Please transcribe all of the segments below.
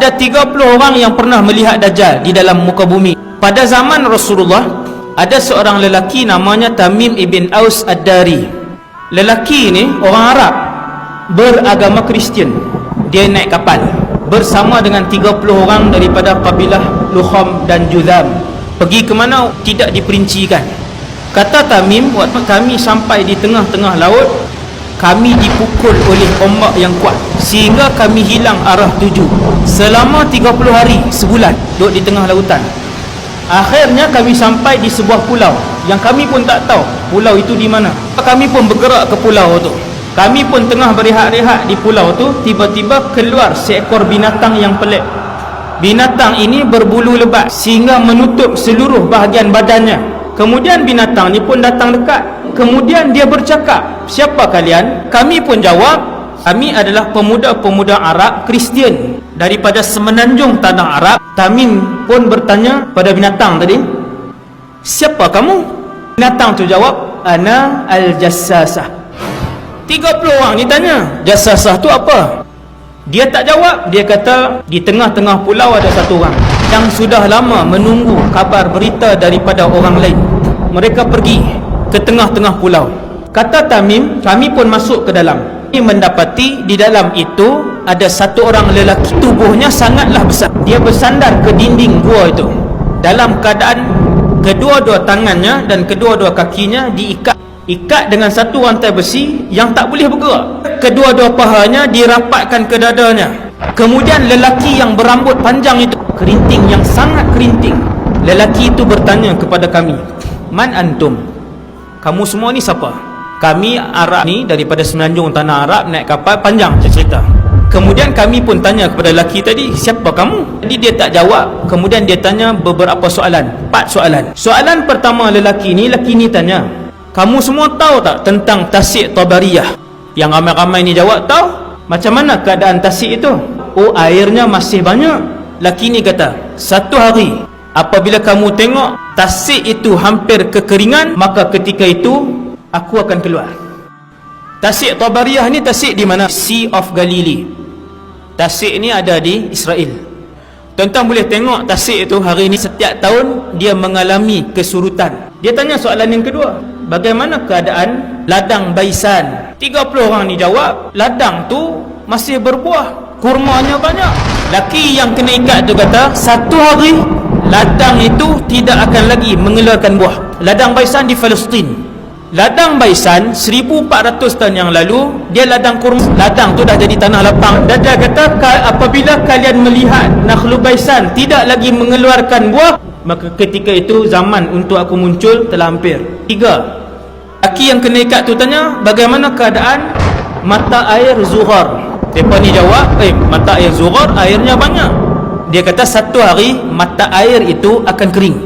Ada 30 orang yang pernah melihat Dajjal di dalam muka bumi. Pada zaman Rasulullah, ada seorang lelaki namanya Tamim ibn Aus Ad-Dari. Lelaki ini orang Arab, beragama Kristian. Dia naik kapal bersama dengan 30 orang daripada kabilah Lukham dan Judham. Pergi ke mana tidak diperincikan. Kata Tamim, waktu kami sampai di tengah-tengah laut, kami dipukul oleh ombak yang kuat sehingga kami hilang arah tuju. Selama 30 hari, sebulan duduk di tengah lautan. Akhirnya kami sampai di sebuah pulau yang kami pun tak tahu pulau itu di mana. Kami pun bergerak ke pulau itu. Kami pun tengah berehat-rehat di pulau tu, tiba-tiba keluar seekor binatang yang pelik. Binatang ini berbulu lebat sehingga menutup seluruh bahagian badannya. Kemudian binatang ni pun datang dekat. Kemudian dia bercakap, "Siapa kalian?" Kami pun jawab, "Kami adalah pemuda-pemuda Arab Kristian daripada semenanjung tanah Arab." Tamim pun bertanya pada binatang tadi, "Siapa kamu?" Binatang tu jawab, "Ana al-Jassasah." 30 orang ni tanya, "Jassasah tu apa?" Dia tak jawab. Dia kata, di tengah-tengah pulau ada satu orang yang sudah lama menunggu kabar berita daripada orang lain. Mereka pergi ke tengah-tengah pulau. Kata Tamim, kami pun masuk ke dalam. Kami mendapati di dalam itu ada satu orang lelaki, tubuhnya sangatlah besar. Dia bersandar ke dinding gua itu dalam keadaan kedua-dua tangannya dan kedua-dua kakinya diikat dengan satu rantai besi yang tak boleh bergerak. Kedua-dua pahanya dirapatkan ke dadanya. Kemudian lelaki yang berambut panjang itu, kerinting yang sangat kerinting. Lelaki itu bertanya kepada kami, "Man antum?" Kamu semua ni siapa? Kami Arab ni daripada semenanjung tanah Arab, naik kapal, panjang cerita. Kemudian kami pun tanya kepada lelaki tadi, "Siapa kamu?" Jadi dia tak jawab. Kemudian dia tanya beberapa soalan, 4 soalan. Soalan pertama lelaki ni tanya, "Kamu semua tahu tak tentang Tasik Tabariyah?" Yang ramai-ramai ni jawab, "Tahu." "Macam mana keadaan Tasik itu?" "Oh, airnya masih banyak." Lelaki ni kata, "Satu hari apabila kamu tengok Tasik itu hampir kekeringan, maka ketika itu aku akan keluar." Tasik Tabariyah ni tasik di mana? Sea of Galilee. Tasik ni ada di Israel. Tuan-tuan boleh tengok tasik itu hari ini setiap tahun dia mengalami kesurutan. Dia tanya soalan yang kedua, "Bagaimana keadaan ladang Baisan?" 30 orang ni jawab, "Ladang tu masih berbuah, kurmanya banyak." Laki yang kena ikat tu kata, "Satu hari ladang itu tidak akan lagi mengeluarkan buah." Ladang Baisan di Palestin. Ladang Baisan 1400 tahun yang lalu dia ladang kurma. Ladang tu dah jadi tanah lapang. Dan dia kata, apabila kalian melihat Nakhlu Baisan tidak lagi mengeluarkan buah, maka ketika itu zaman untuk aku muncul telah hampir. 3. Laki yang kena ikat tu tanya, "Bagaimana keadaan mata air Zuhar?" Mereka ni jawab, "Mata air Zuhar airnya banyak." Dia kata, "Satu hari mata air itu akan kering."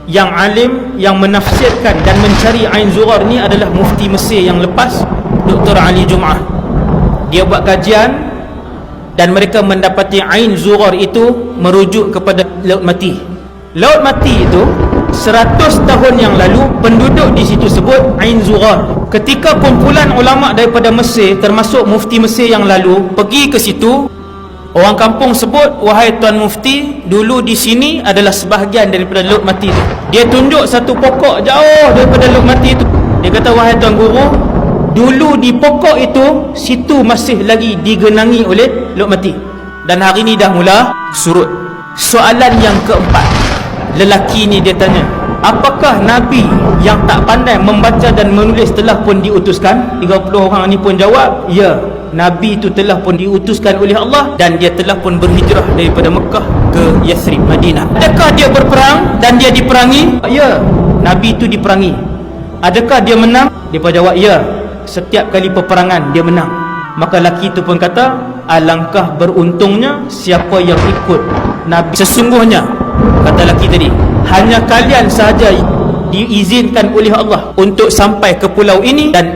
Yang alim yang menafsirkan dan mencari Ain Zuhar ni adalah mufti Mesir yang lepas, Dr. Ali Jum'ah. Dia buat kajian dan mereka mendapati Ain Zuhar itu merujuk kepada Laut Mati. Laut Mati itu 100 tahun yang lalu penduduk di situ sebut Ain Zuhar. Ketika kumpulan ulama daripada Mesir, termasuk mufti Mesir yang lalu, pergi ke situ, orang kampung sebut, "Wahai Tuan Mufti, dulu di sini adalah sebahagian daripada Laut Mati itu." Dia tunjuk satu pokok jauh daripada Laut Mati itu. Dia kata, "Wahai Tuan Guru, dulu di pokok itu, situ masih lagi digenangi oleh Laut Mati. Dan hari ini dah mula surut." Soalan yang keempat, lelaki ni dia tanya, "Apakah Nabi yang tak pandai membaca dan menulis telah pun diutuskan?" 30 orang ni pun jawab, "Ya, Nabi itu telah pun diutuskan oleh Allah dan dia telah pun berhijrah daripada Mekah ke Yathrib, Madinah." Adakah dia berperang dan dia diperangi? Ya, Nabi itu diperangi. Adakah dia menang? Dia pun jawab, "Ya, setiap kali peperangan dia menang." Maka lelaki itu pun kata, "Alangkah beruntungnya siapa yang ikut Nabi." Sesungguhnya, kata lelaki tadi, hanya kalian sahaja diizinkan oleh Allah untuk sampai ke pulau ini dan